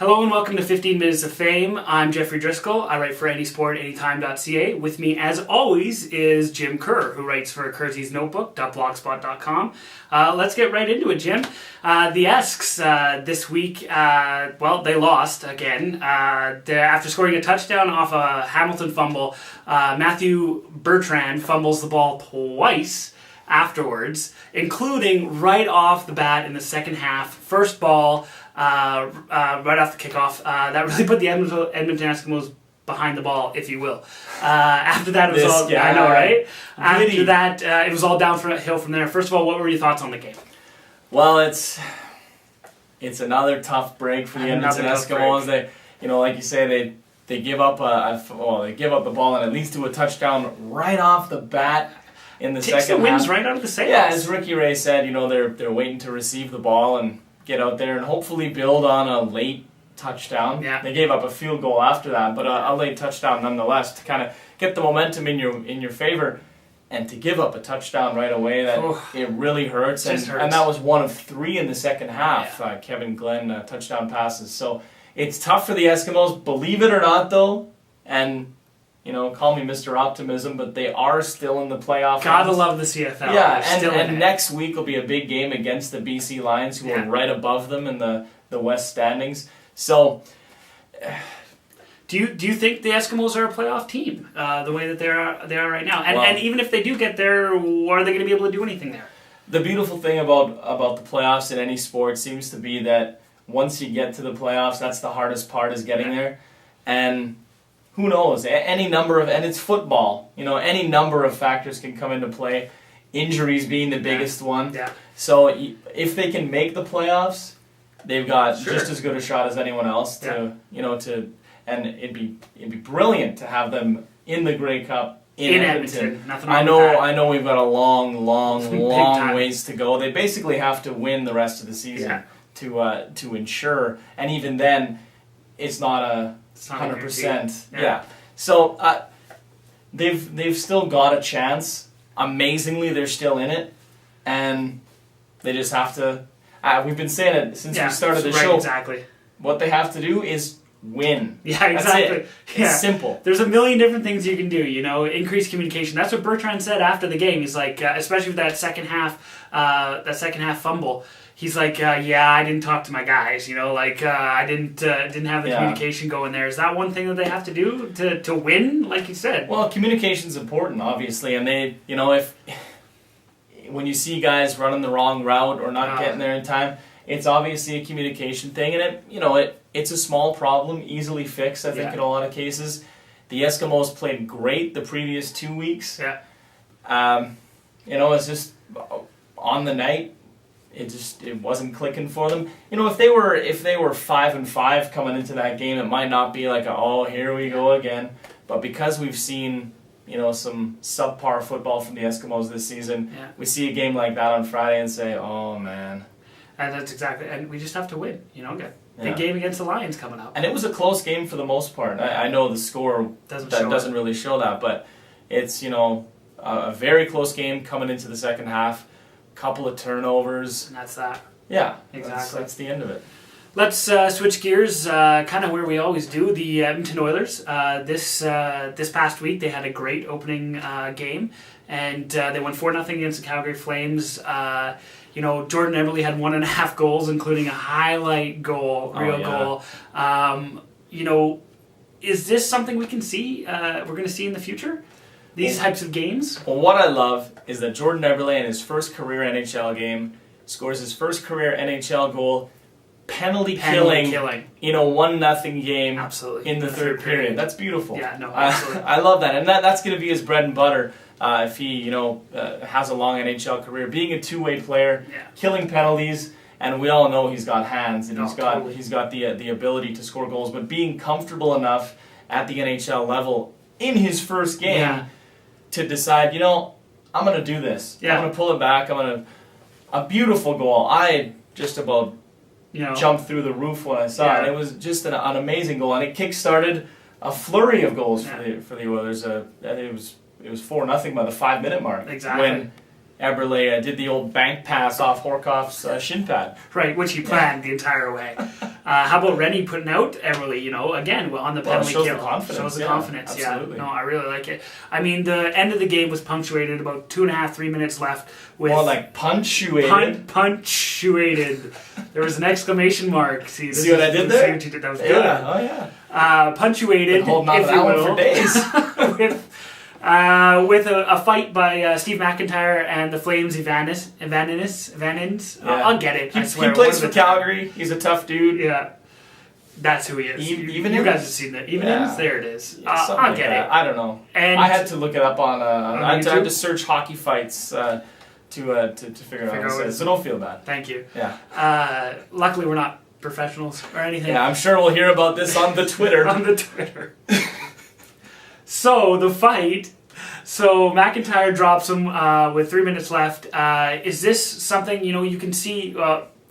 Hello and welcome to 15 Minutes of Fame. I'm Geoffrey Driscoll. I write for anysportanytime.ca. With me, as always, is Jim Kerr, who writes for Kersey's Notebook.blogspot.com. Let's get right into it, Jim. The Esks this week, they lost again. After scoring a touchdown off a Hamilton fumble, Matthew Bertrand fumbles the ball twice afterwards, including right off the bat in the second half. First ball, right off the kickoff, that really put the Edmonton Eskimos behind the ball, if you will. After that, it was all... Yeah, I know, right? After that, it was all downhill from there. First of all, what were your thoughts on the game? Well, it's another tough break for the Edmonton Eskimos. They, like you say, they give up they give up the ball and at least do a touchdown right off the bat in the second half. Takes the wins right out of the sails. Yeah, as Ricky Ray said, they're waiting to receive the ball and get out there and hopefully build on a late touchdown. Yeah. They gave up a field goal after that, but a late touchdown nonetheless to kind of get the momentum in your favor. And to give up a touchdown right away, it really hurts. And that was one of three in the second half, Kevin Glenn touchdown passes. So it's tough for the Eskimos, believe it or not, though. And, call me Mr. Optimism, but they are still in the playoff. Gotta love the CFL. Yeah, and next week will be a big game against the BC Lions, who are right above them in the West standings. So... Do you think the Eskimos are a playoff team, the way that they are right now? And even if they do get there, are they going to be able to do anything there? The beautiful thing about the playoffs in any sport seems to be that once you get to the playoffs, that's the hardest part, is getting there. And who knows? And it's football. Any number of factors can come into play. Injuries being the biggest one. Yeah. So if they can make the playoffs, they've got just as good a shot as anyone else and it'd be brilliant to have them in the Grey Cup in Edmonton. I know we've got a long ways to go. They basically have to win the rest of the season to ensure, and even then, it's not 100%. Yeah. So they've still got a chance. Amazingly, they're still in it, and they just have to. We've been saying it since we started the show. Exactly. What they have to do is win. Yeah, exactly. That's it. It's simple. There's a million different things you can do, increase communication. That's what Bertrand said after the game. He's like, especially with that second half fumble, he's like, I didn't talk to my guys, I didn't have the communication going there. Is that one thing that they have to do to win, like you said? Well, communication's important, obviously, and they, if when you see guys running the wrong route or not getting there in time, it's obviously a communication thing, and it's a small problem, easily fixed, I think, in a lot of cases. The Eskimos played great the previous 2 weeks. Yeah. It's just on the night, it wasn't clicking for them. If they were 5-5 coming into that game, it might not be like here we go again. But because we've seen some subpar football from the Eskimos this season, we see a game like that on Friday and say, oh man. And that's exactly, and we just have to win, Big game against the Lions coming up. And it was a close game for the most part. I know the score doesn't really show that, but it's, a very close game coming into the second half. Couple of turnovers. And that's that. Yeah, exactly. That's the end of it. Let's switch gears, kind of where we always do. The Edmonton Oilers. This past week, they had a great opening game, and they won 4-0 against the Calgary Flames. Jordan Eberle had 1.5 goals, including a highlight goal, goal. Is this something we can see? We're going to see in the future? These types of games? Well, what I love is that Jordan Eberle, in his first career NHL game, scores his first career NHL goal, penalty killing in a 1-0 game. Absolutely. In the third period. That's beautiful. Yeah, no, absolutely. I love that, and that's going to be his bread and butter. If he, has a long NHL career, being a two-way player, killing penalties, and we all know he's got hands and he's got the ability to score goals, but being comfortable enough at the NHL level in his first game to decide, I'm going to do this. I'm going to pull it back. A beautiful goal. I just about jumped through the roof when I saw it. It was just an amazing goal, and it kick-started a flurry of goals for the Oilers. It was 4-0 by the 5-minute mark. Exactly. When Eberle did the old bank pass off Horkoff's shin pad. Right, which he planned the entire way. How about Rennie putting out Eberle, again, on the penalty kill. Shows the confidence. Yeah, no, I really like it. I mean, the end of the game was punctuated, about 2.5, 3 minutes left. With more like punctuated. Punctuated. There was an exclamation mark. See what I did there? That was good. Yeah, oh yeah. Punctuated, been holding on to that one for days. with a fight by Steve McIntyre and the Flames Evanins. I'll get it. I swear. He plays for Calgary. He's a tough dude. Yeah. That's who he is. Even you guys have seen that. Evenins? There it is. Yeah, I'll get it. I don't know. And I had to look it up on I had to search hockey fights to figure out what it says. So don't feel bad. Thank you. Yeah. Luckily, we're not professionals or anything. Yeah, I'm sure we'll hear about this on the Twitter. On the Twitter. So, the fight. So, McIntyre drops him with 3 minutes left. Is this something, you can see...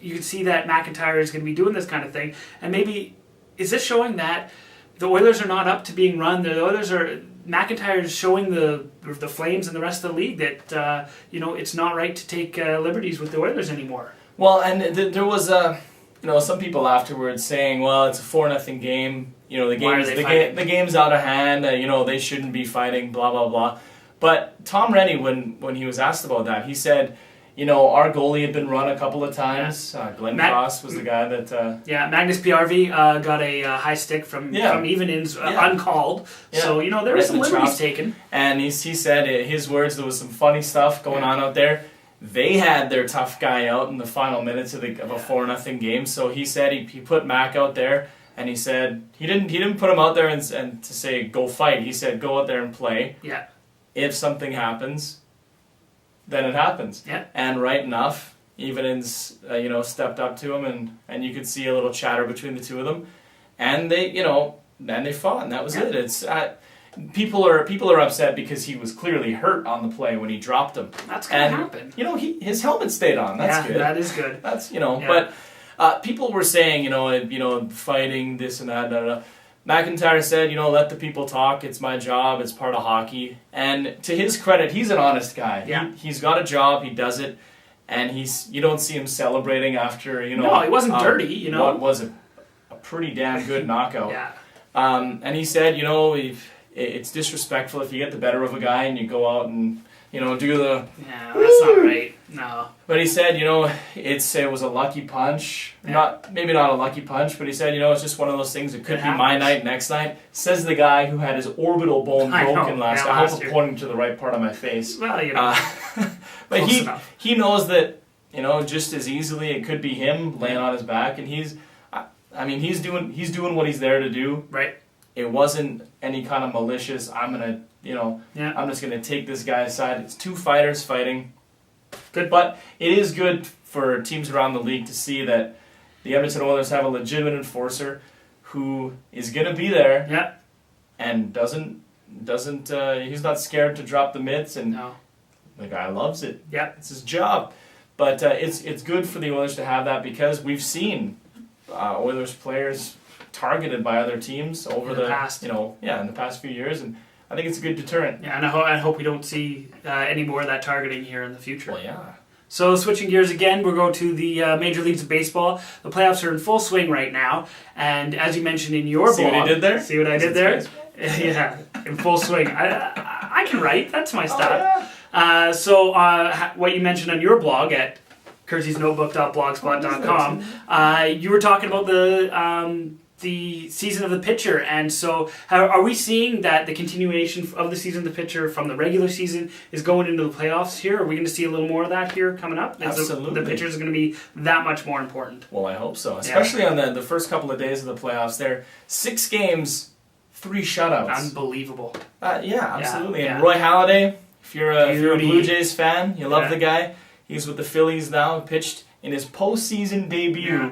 you can see that McIntyre is going to be doing this kind of thing. And maybe, is this showing that the Oilers are not up to being run? The Oilers are... McIntyre is showing the Flames and the rest of the league that, it's not right to take liberties with the Oilers anymore. Well, and there was, some people afterwards saying, well, it's a 4-0 game. The game's out of hand. They shouldn't be fighting, blah, blah, blah. But Tom Rennie, when he was asked about that, he said... our goalie had been run a couple of times. Glenn Cross was the guy that... Magnus PRV got a high stick from even-ins uncalled. Yeah. So, there was some liberties taken. And he said, his words, there was some funny stuff going on out there. They had their tough guy out in the final minutes of a 4-0 game. So he said he put Mac out there, and he said he didn't put him out there and to say, go fight. He said, go out there and play. Yeah. If something happens... then it happens. Yeah. And right enough, Evenins, stepped up to him, and you could see a little chatter between the two of them, and then they fought, and that was it. It's people are upset because he was clearly hurt on the play when he dropped him. That's gonna happen. His helmet stayed on. That's good. That is good. That's but people were saying fighting this and that. McIntyre said, let the people talk. It's my job. It's part of hockey. And to his credit, he's an honest guy. Yeah. He's got a job. He does it. And you don't see him celebrating after, No, he wasn't dirty, What was a pretty damn good knockout. Yeah. And he said, it's disrespectful if you get the better of a guy and you go out and, do the... Yeah, that's not right. No. But he said, it was a lucky punch. Yeah. Maybe not a lucky punch, but he said, it's just one of those things. It could be my night, next night. Says the guy who had his orbital bone broken last year. I hope I'm pointing to the right part of my face. Well, but he knows that, just as easily it could be him laying on his back, and he's doing what he's there to do. Right. It wasn't any kind of malicious. I'm just gonna take this guy aside. It's two fighters fighting. Good, but it is good for teams around the league to see that the Edmonton Oilers have a legitimate enforcer who is going to be there. Yeah. And he's not scared to drop the mitts, and the guy loves it. Yeah. It's his job. But it's good for the Oilers to have that because we've seen Oilers players targeted by other teams over the past, in the past few years, and I think it's a good deterrent. Yeah, and I hope we don't see any more of that targeting here in the future. Well, yeah. So switching gears again, we'll go to the Major Leagues of Baseball. The playoffs are in full swing right now, and as you mentioned in your blog... See what I did there? See what I did there? Yeah, in full swing. I can write. That's my style. So what you mentioned on your blog at kerseysnotebook.blogspot.com, you were talking about the season of the pitcher, and so are we seeing that the continuation of the season of the pitcher from the regular season is going into the playoffs here? Are we going to see a little more of that here coming up? Absolutely. The pitchers are going to be that much more important. Well, I hope so, especially on the first couple of days of the playoffs. There, 6 games, 3 shutouts. Unbelievable. Yeah, absolutely. And Roy Halladay, if you're a Blue Jays fan, you love the guy. He's with the Phillies now. Pitched in his postseason debut. Yeah.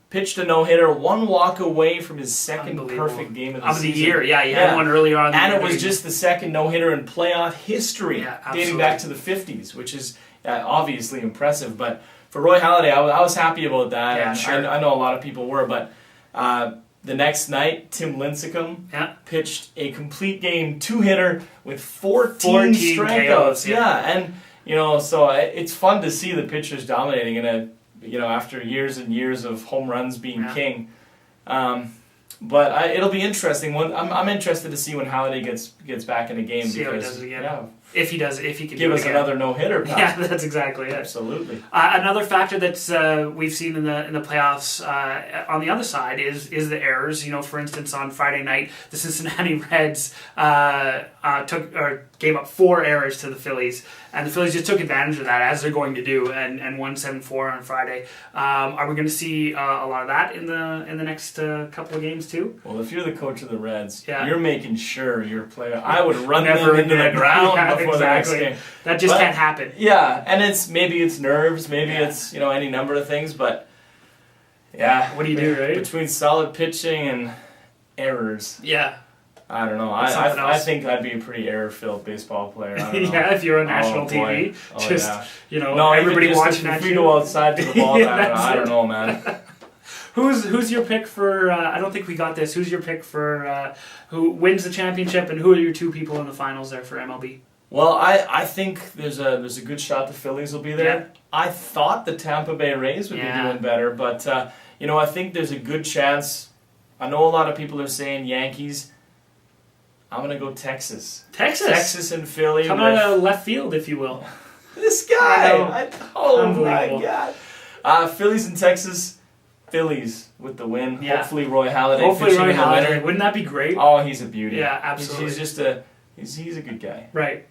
Pitched a no-hitter, 1 walk away from his second perfect game of the season. Year. Yeah, he had one earlier on. And it was just the second no-hitter in playoff history, dating back to the 50s, which is obviously impressive. But for Roy Halladay, I was happy about that. Yeah, sure. I know a lot of people were, but the next night, Tim Lincecum pitched a complete game 2-hitter with 14 strikeouts. KOs, and So it's fun to see the pitchers dominating in after years and years of home runs being king. But it'll be interesting. I'm interested to see when Halliday gets back in a game. See how he does it again. Yeah. If he can give do it us again. another no-hitter. Pal. Yeah, that's exactly it. Absolutely. Another factor that's we've seen in the playoffs on the other side is the errors. For instance, on Friday night, the Cincinnati Reds gave up 4 errors to the Phillies, and the Phillies just took advantage of that, as they're going to do, and won 7-4 on Friday. Are we going to see a lot of that in the next couple of games too? Well, if you're the coach of the Reds, yeah. you're making sure your player. I would run Never them into the ground before exactly. the next game. That just can't happen. Yeah, and maybe it's nerves, maybe it's any number of things, but yeah. What do you do, right? Between solid pitching and errors. Yeah. I don't know. I think I'd be a pretty error-filled baseball player. I don't know. Yeah, if you're on national TV, everybody watching that. If we go outside to the ball, I don't know, man. Who's your pick for? I don't think we got this. Who's your pick for who wins the championship, and who are your 2 people in the finals there for MLB? Well, I think there's a good shot the Phillies will be there. Yeah. I thought the Tampa Bay Rays would be doing better, but I think there's a good chance. I know a lot of people are saying Yankees. I'm going to go Texas. Texas and Philly. Coming out of left field, if you will. This guy. Oh, my God. Phillies and Texas. Phillies with the win. Yeah. Hopefully Roy Halladay pitching in the winner. Wouldn't that be great? Oh, he's a beauty. Yeah, absolutely. He's just he's a good guy. Right.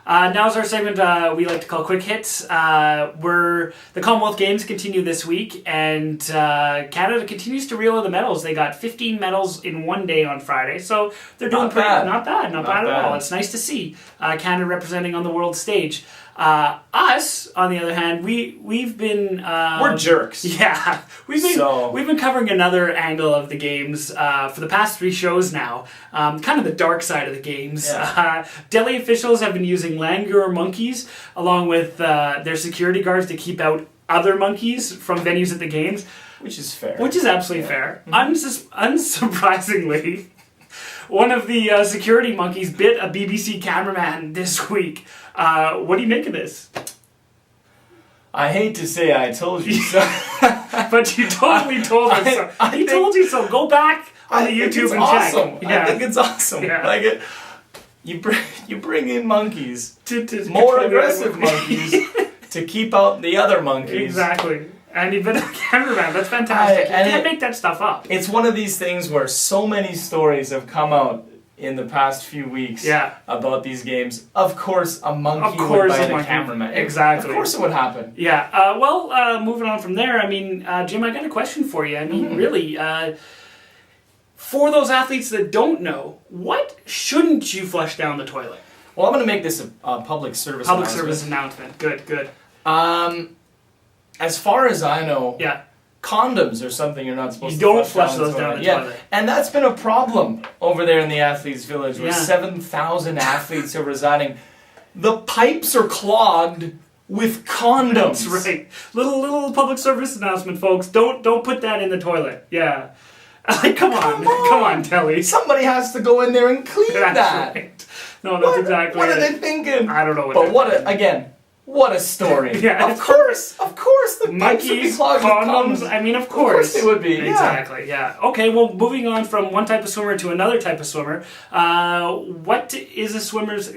Now's our segment we like to call Quick Hits. The Commonwealth Games continue this week, and Canada continues to reel in the medals. They got 15 medals in one day on Friday, so they're doing not bad at all. It's nice to see Canada representing on the world stage. Us, on the other hand, we've been we're jerks. Yeah, we've been covering another angle of the games for the past 3 shows now. Kind of the dark side of the games. Yeah. Delhi officials have been using langur monkeys along with their security guards to keep out other monkeys from venues at the games, which is fair. Which is absolutely fair. Unsurprisingly, one of the security monkeys bit a BBC cameraman this week. What do you make of this? I hate to say I told you so. But you totally told us so. He told you so. Go back on the YouTube and check. Yeah. I think it's awesome. Yeah. You bring in monkeys, more aggressive monkeys, to keep out the other monkeys. Exactly. And he bit a cameraman. That's fantastic. You can't make that stuff up. It's one of these things where so many stories have come out in the past few weeks about these games. Of course, a monkey would bite a cameraman. Exactly. Of course it would happen. Yeah. Moving on from there, Jim, I got a question for you. Really, for those athletes that don't know, what shouldn't you flush down the toilet? Well, I'm going to make this a public service announcement. Good. As far as I know, condoms are something you're not supposed to flush those down the toilet. And that's been a problem over there in the Athletes Village where 7,000 athletes are residing. The pipes are clogged with condoms. That's right. Little public service announcement, folks. Don't put that in the toilet. Yeah. Come on, Telly. Somebody has to go in there and clean that. Right. No, that's exactly What are they thinking? I don't know. What a story. Yeah, of course, the pipes would be clogged with condoms. Of course it would be. Exactly, yeah. Okay, well, moving on from one type of swimmer to another type of swimmer, what is a swimmer's,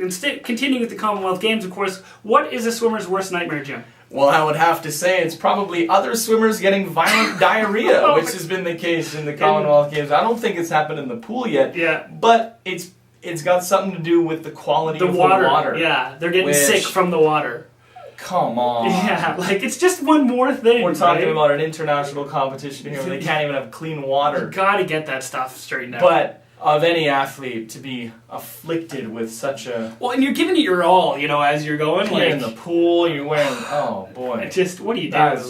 continuing with the Commonwealth Games, of course, what is a swimmer's worst nightmare, Jim? Well, I would have to say it's probably other swimmers getting violent diarrhea, which has been the case in the Commonwealth Games. I don't think it's happened in the pool yet, but it's got something to do with the quality of the water. Yeah, they're getting sick from the water. Come on. Yeah, it's just one more thing. We're talking about an international competition here where they can't even have clean water. You gotta get that stuff straightened out. But of any athlete to be afflicted with such a... Well, and you're giving it your all, as you're going. You're in the pool, you're wearing... Oh, boy. What do you do, I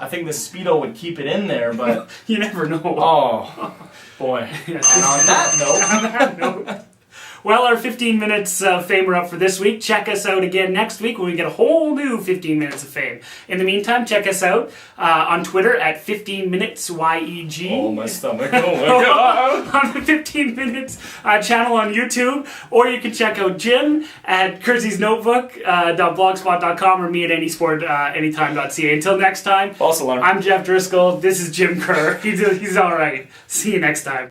think the Speedo would keep it in there, but... You never know. Oh, boy. And on that note... Well, our 15 minutes of fame are up for this week. Check us out again next week when we get a whole new 15 minutes of fame. In the meantime, check us out on Twitter at 15 minutes YEG. Oh, my stomach. Oh, my God. On the 15 minutes channel on YouTube. Or you can check out Jim at kersey'snotebook.blogspot.com or me at anysportanytime.ca. Until next time, False alarm. I'm Jeff Driscoll. This is Jim Kerr. He's all right. See you next time.